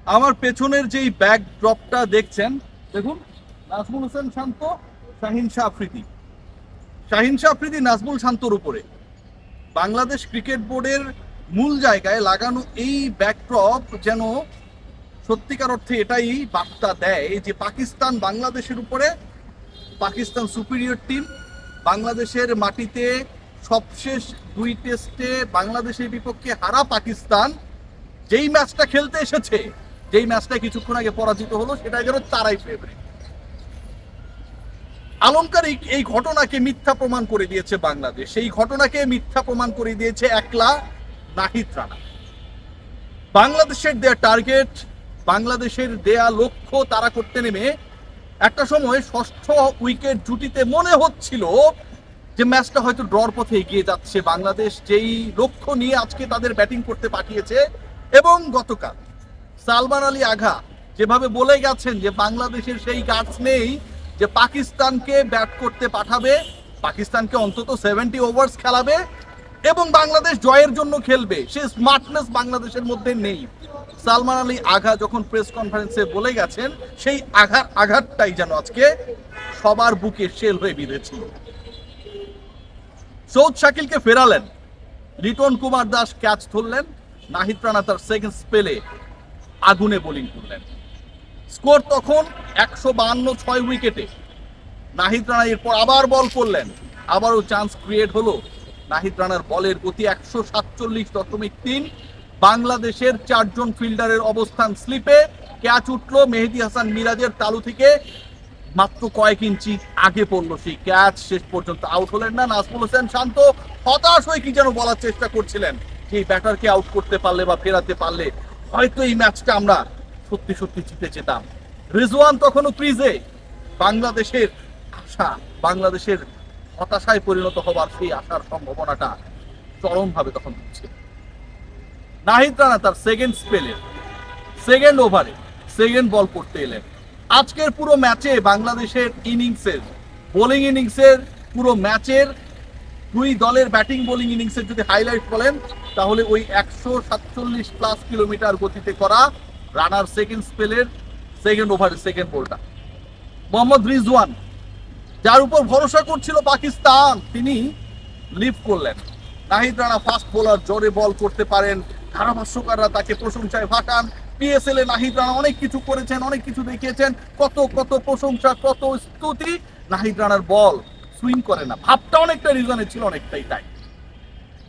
আমার পেছনের যেই ব্যাকড্রপটা দেখছেন, দেখুন, নাজমুল হোসেন শান্ত, শাহিন শাহ আফ্রিদি। শাহিন শাহ আফ্রিদি নাজমুল শান্তর উপরে বাংলাদেশ ক্রিকেট বোর্ডের মূল জায়গায় লাগানো এই ব্যাকড্রপ যেন সত্যিকার অর্থে এটাই বার্তা দেয় যে পাকিস্তান বাংলাদেশের উপরে, পাকিস্তান সুপিরিয়র টিম। বাংলাদেশের মাটিতে সবশেষ 2 টেস্টে বাংলাদেশের বিপক্ষে হারা পাকিস্তান যেই ম্যাচটা খেলতে এসেছে, যেই ম্যাচটা কিছুক্ষণ আগে পরাজিত হলো, সেটা যেন তারাই ফেভারিট। আলংকারিক এই ঘটনাকে মিথ্যা প্রমাণ করে দিয়েছে বাংলাদেশ। এই ঘটনাকে মিথ্যা প্রমাণ করে দিয়েছে একলা নাহিদ রানা। বাংলাদেশের দেয়া টার্গেট, বাংলাদেশের দেয়া লক্ষ্য তারা করতে নেমে একটা সময় ষষ্ঠ উইকেট জুটিতে মনে হচ্ছিল যে ম্যাচটা হয়তো ড্রর পথে এগিয়ে যাচ্ছে বাংলাদেশ, যেই লক্ষ্য নিয়ে আজকে তাদের ব্যাটিং করতে পাঠিয়েছে। এবং গতকাল সালমান আলী আঘা যেভাবে বলে গেছেন যে বাংলাদেশের সেই গার্ডস নেই যে পাকিস্তানকে ব্যাট করতে পাঠাবে, পাকিস্তানকে অন্তত 70 ওভার্স খেলাবে এবং বাংলাদেশ জয়ের জন্য খেলবে, সে স্মার্টনেস বাংলাদেশের মধ্যে নেই। সালমান আলী আঘা যখন প্রেস কনফারেন্সে বলে গেছেন, সেই আঘাতটাই যেন আজকে সবার বুকে শেল হয়ে বিঁধেছিল। সৌদ শাকিলকে ফেরালেন, লিটন কুমার দাস ক্যাচ ধরলেন, নাহিদ রানা তার সেকেন্ড স্পেলে আগুনে বোলিং করলেন। স্কোর তখন 152 6 উইকেটে। নাহিদ রানা এরপর আবার বল করলেন, আবারও চান্স ক্রিয়েট হলো। নাহিদ রানার বলের গতি 147.3। বাংলাদেশের 4 জন ফিল্ডারের অবস্থান স্লিপে, ক্যাচ উঠলো মেহেদী হাসান মিরাজের তালু থেকে, মাত্র কয়েক ইঞ্চি আগে পড়লো সেই ক্যাচ। শেষ পর্যন্ত আউট হলেন না। নাজমুল হোসেন শান্ত হতাশ হয়ে কি যেন বলার চেষ্টা করছিলেন যে এই ব্যাটারকে আউট করতে পারলে বা ফেরাতে পারলে হয়তো এই ম্যাচটা আমরা সত্যি সত্যি জিতে যেতাম। রিজওয়ান তখনও ক্রিজে। বাংলাদেশের আশা, বাংলাদেশের হতাশায় পরিণত হবার সেই আশার সম্ভাবনাটা চরমভাবে তখন হচ্ছে। নাহিদ রানা তার সেকেন্ড স্পেলে, সেকেন্ড ওভারে সেকেন্ড বল করতে এলেন। আজকের পুরো ম্যাচে বাংলাদেশের ইনিংসের, বোলিং ইনিংসের, পুরো ম্যাচের 2 দলের ব্যাটিং বোলিং ইনিংসের যদি হাইলাইট বলেন, তাহলে ওই 147+ কিলোমিটার গতিতে করা রানার সেকেন্ড স্পেলের সেকেন্ড ওভারের সেকেন্ড বলটা। মোহাম্মদ রিজওয়ান, যার উপর ভরসা করছিল পাকিস্তান, তিনি লিভ করলেন। নাহিদ রানা ফাস্ট বোলার, জোরে বল করতে পারেন, ধারাভাষ্যকাররা তাকে প্রশংসায় ভাটান। পিএসএল এ নাহিদ রানা অনেক কিছু করেছেন, অনেক কিছু দেখিয়েছেন, কত কত প্রশংসা, কত স্তুতি। নাহিদ রানার বল সুইং করে না, ভাবটা অনেকটা রিজওয়ানের ছিল, অনেকটাই তাই।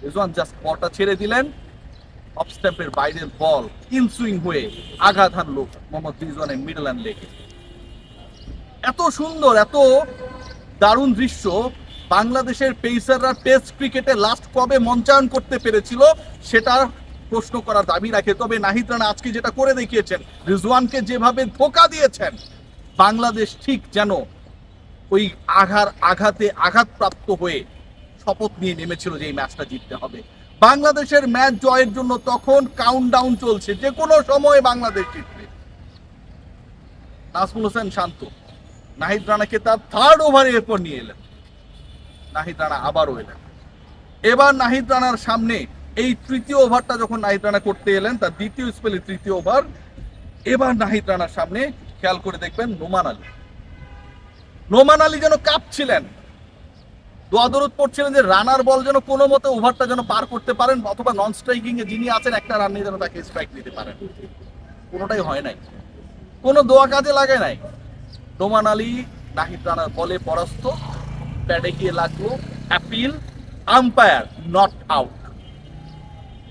রিজওয়ান জাস্ট বলটা ছেড়ে দিলেন, অফ স্ট্যাম্পের বাইরের বল ইন সুইং হয়ে আঘাত হানলো মোহাম্মদ রিজওয়ানের মিডল হ্যান্ড লেগে। এত সুন্দর, এত দারুণ দৃশ্য বাংলাদেশের পেসাররা টেস্ট ক্রিকেটে লাস্ট কবে মঞ্চায়ন করতে পেরেছিল সেটা প্রশ্ন করার দাবি রাখে। তবে নাহিদ রানা আজকে যেটা করে দেখিয়েছেন, রিজওয়ানকে যেভাবে ধোঁকা দিয়েছেন, বাংলাদেশ ঠিক যেন ওই আঘাতে আঘাতপ্রাপ্ত হয়ে শপথ নিয়ে নেমেছিল যে এই ম্যাচটা জিততে হবে। বাংলাদেশের ম্যাচ জয়ের জন্য তখন কাউন্টডাউন চলছে, যে কোনো সময় বাংলাদেশ জিতবে। নাজমুল হোসেন শান্ত নাহিদ রানাকে তার থার্ড ওভারে এরপর নিয়ে এলেন। নাহিদ রানা আবারও এলেন। এবার নাহিদ রানার সামনে এই তৃতীয় ওভারটা যখন নাহিদ রানা করতে এলেন, তার দ্বিতীয় স্পেলে তৃতীয় ওভার, এবার নাহিদ রানার সামনে খেয়াল করে দেখবেন নোমান আলী। নোমান আলী যেন কাঁপছিলেন, দোয়া দরুদ পড়ছিলেন যে রানার বল যেন কোনো মতে ওভারটা যেন পার করতে পারেন, অথবা নন স্ট্রাইকিং এ যিনি আছেন একটা রান নিয়ে যেন তাকে স্ট্রাইক দিতে পারেন। কোনোটাই হয় নাই, কোনো দোয়া কাজে লাগে নাই। নোমান আলী নাহিদ রানার বলে পরাস্ত, প্যাডে গিয়ে লাগলো appeal, umpire not out.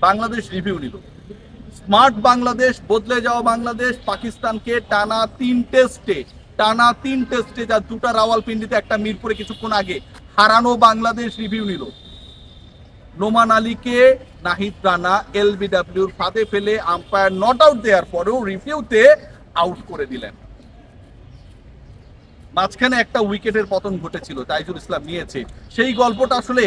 Bangladesh review নিল। স্মার্ট বাংলাদেশ, বদলে যাওয়া বাংলাদেশ পাকিস্তানকে টানা 3 টেস্টে, যা 2টা রাওয়ালপিন্ডিতে, একটা মিরপুরে কিছুক্ষণ আগে হারানো বাংলাদেশ রিভিউ নিল। নোমান আলীকে নাহিদ রানা এলবিডব্লিউর ফাঁদে ফেলে আম্পায়ার নট আউট দেওয়ার পরেও রিভিউতে আউট করে দিলেন। মাঝখানে একটা উইকেটের পতন ঘটেছিল, তাইজুল ইসলাম নিয়েছে। সেই গল্পটা আসলে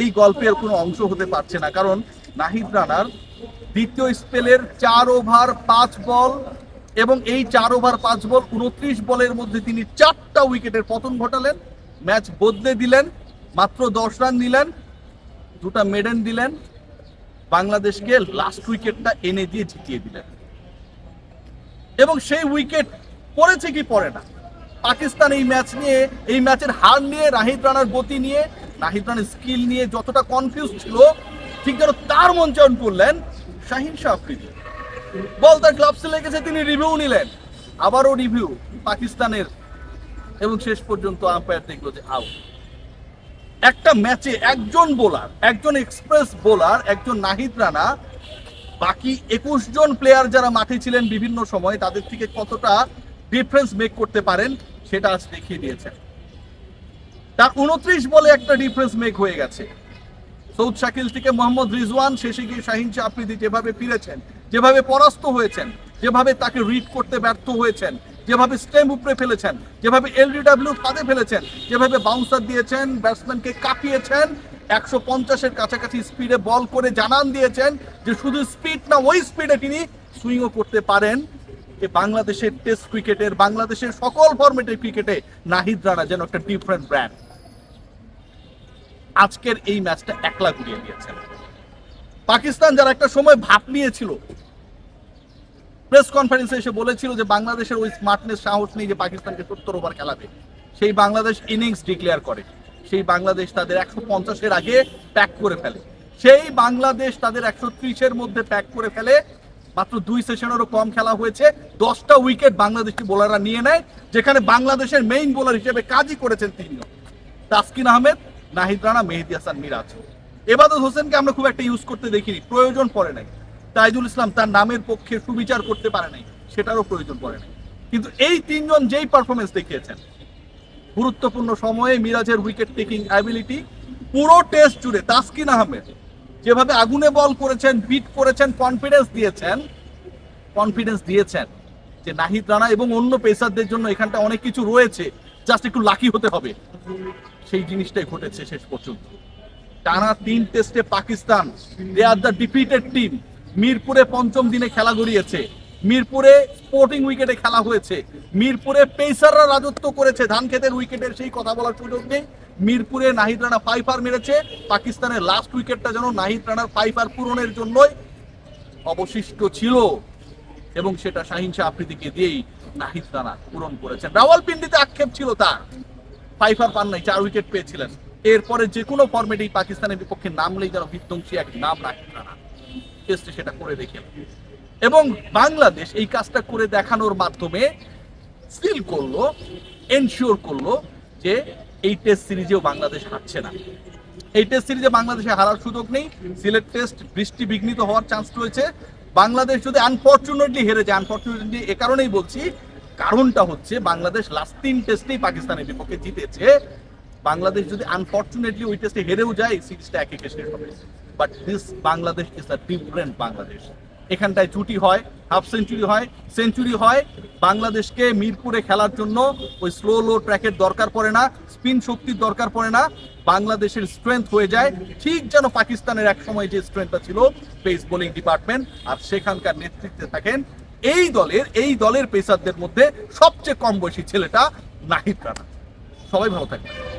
এই গল্পের কোনো অংশ হতে পারছে না, কারণ নাহিদ রানার দ্বিতীয় স্পেলের 4 ওভার 5 বল এবং এই 4 ওভার 5 বল 29 বলের মধ্যে তিনি 4টা উইকেটের পতন ঘটালেন, ম্যাচ বদলে দিলেন, মাত্র 10 রান দিলেন, 2টা মেডেন দিলেন, বাংলাদেশকে লাস্ট উইকেটটা এনে দিয়ে জিতিয়ে দিলেন। এবং সেই উইকেট পড়েছে কি পড়ে না। পাকিস্তান এই ম্যাচ নিয়ে, এই ম্যাচের হার নিয়ে, নাহিদ রানার গতি নিয়ে, নাহিদ রানার স্কিল নিয়ে যতটা কনফিউজ ছিল, ঠিক যেন তার মঞ্চায়ন করলেন শাহিন শাহ আফ্রিদি। বল তার গ্লাভসে লেগেছে, তিনি রিভিউ নিলেন, আবারও রিভিউ পাকিস্তানের, এবং শেষ পর্যন্ত আম্পায়ার দেখলো যে আউট। একটা ম্যাচে একজন বোলার, একজন এক্সপ্রেস বোলার, একজন নাহিদ রানা বাকি 21 জন প্লেয়ার যারা মাঠে ছিলেন বিভিন্ন সময়, তাদের থেকে কতটা ডিফারেন্স মেক করতে পারেন সেটা আজ দেখিয়ে দিয়েছেন। তার 29 বলে একটা ডিফারেন্স মেক হয়ে গেছে। সৌদ শাকিল থেকে মোহাম্মদ রিজওয়ান, শেষে গিয়ে শাহিন শাহ আফ্রিদি যেভাবে ফিরেছেন, যেভাবে পরাস্ত হয়েছেন, যেভাবে তাকে রিড করতে ব্যর্থ হয়েছেন, যেভাবে স্টেম উপরে ফেলেছেন, যেভাবে এলবিডব্লিউ ফাঁদে ফেলেছেন, যেভাবে বাউন্সার দিয়েছেন, ব্যাটসম্যানকে কাঁপিয়েছেন, 150-এর কাছাকাছি স্পিডে বল করে জানান দিয়েছেন যে শুধু স্পিড না, ওই স্পিডে তিনি সুইংও করতে পারেন। যে বাংলাদেশের টেস্ট ক্রিকেটের, বাংলাদেশের সকল ফরম্যাটের ক্রিকেটে নাহিদ রানা যেন একটা ডিফারেন্ট ব্র্যান্ড। আজকের এই ম্যাচটা একলা ঘুরিয়ে দিয়েছেন। পাকিস্তান যারা একটা সময় ভাব নিয়েছিল, প্রেস কনফারেন্সে এসে বলেছিল যে বাংলাদেশের ওই স্মার্টনেস, সাহস নেই যে পাকিস্তানকে 70 ওভার খেলাবে, সেই বাংলাদেশ ইনিংস ডিক্লেয়ার করে, সেই বাংলাদেশ তাদের 150-এর আগে প্যাক করে ফেলে, সেই বাংলাদেশ তাদের 130-এর মধ্যে প্যাক করে ফেলে। মাত্র 2 সেশনেরও কম খেলা হয়েছে, 10টা উইকেট বাংলাদেশি বোলাররা নিয়ে নেয়, যেখানে বাংলাদেশের মেইন বোলার হিসেবে কাজই করেছেন তিনজন, তাসকিন আহমেদ, নাহিদ রানা, মেহেদী হাসান মিরাজ। এবাদত হোসেনকে আমরা খুব একটা ইউজ করতে দেখিনি, প্রয়োজন পড়ে নাই। তাইজুল ইসলাম তার নামের পক্ষে সুবিচার করতে পারে নাই, সেটারও প্রয়োজন পড়ে নাই। কিন্তু এই তিনজন যেই পারফরমেন্স দেখিয়েছেন, গুরুত্বপূর্ণ সময়ে মিরাজের উইকেট টেকিং অ্যাবিলিটি, পুরো টেস্ট জুড়ে তাসকিন আহমেদ যেভাবে আগুনে বল করেছেন, বিট করেছেন, কনফিডেন্স দিয়েছেন যে নাহিদ রানা এবং অন্য পেসারদের জন্য এখানটা অনেক কিছু রয়েছে, জাস্ট একটু লাকি হতে হবে। সেই জিনিসটাই ঘটেছে শেষ পর্যন্ত। টানা 3 টেস্টে পাকিস্তান, দে আর দ্য ডিফিটেড টিম। মিরপুরে 5ম দিনে খেলা গড়িয়েছে, মিরপুরে স্পোর্টিং উইকেটে খেলা হয়েছে, মিরপুরে পেসাররা রাজত্ব করেছে, ধানক্ষেতের উইকেটের সেই কথা বলার সুযোগ নেই। মিরপুরে নাহিদ রানা 5 মেরেছে, পাকিস্তানের লাস্ট উইকেটটা যেন নাহিদ রানার 5 পূরণের জন্যই অবশিষ্ট ছিল, এবং সেটা শাহিন শাহ আফ্রিদিকে দিয়েই নাহিদ রানা পূরণ করেছেন। রাওয়ালপিন্ডিতে আক্ষেপ ছিল তার, 5 পান নাই, 4 উইকেট পেয়েছিলেন। এরপরে যে কোনো ফরম্যাটেই পাকিস্তানের বিপক্ষে নামলেই যেন বিধ্বংসী এক নাম নাহিদ রানা, টেস্টে সেটা করে দেখে, এবং বাংলাদেশ এই কাজটা করে দেখানোর মাধ্যমে সিল করলো, এনশিওর করলো যে এই টেস্ট সিরিজেও বাংলাদেশ হারছে না। এই টেস্ট সিরিজে বাংলাদেশে হারার সুযোগ নেই। সিলেট টেস্ট বৃষ্টি বিঘ্নিত হওয়ার চান্স রয়েছে। বাংলাদেশ যদি আনফরচুনেটলি হেরে যায়, আনফরচুনেটলি এ কারণেই বলছি, কারণটা হচ্ছে বাংলাদেশ লাস্ট 3 টেস্টেই পাকিস্তানের বিপক্ষে জিতেছে। বাংলাদেশ যদি আনফরচুনেটলি ওই টেস্টে হেরেও যায়, সিরিজটা 1-1 শেষ হবে। But this Bangladesh is a different Bangladesh. এখানটায় জুটি হয়, হাফ সেঞ্চুরি হয়, সেঞ্চুরি হয়। বাংলাদেশকে মিরপুরে খেলার জন্য ওই স্লো ট্র্যাকের দরকার পড়ে না, স্পিন শক্তির দরকার পড়ে না। বাংলাদেশের স্ট্রেংথ হয়ে যায় ঠিক যেন পাকিস্তানের এক সময় যে স্ট্রেংথটা ছিল, পেস বোলিং ডিপার্টমেন্ট, আর সেখানকার নেতৃত্বে থাকেন এই দলের পেসারদের মধ্যে সবচেয়ে কম বয়সী ছেলেটা নাহিদ রানা। সবাই ভালো থাকবেন।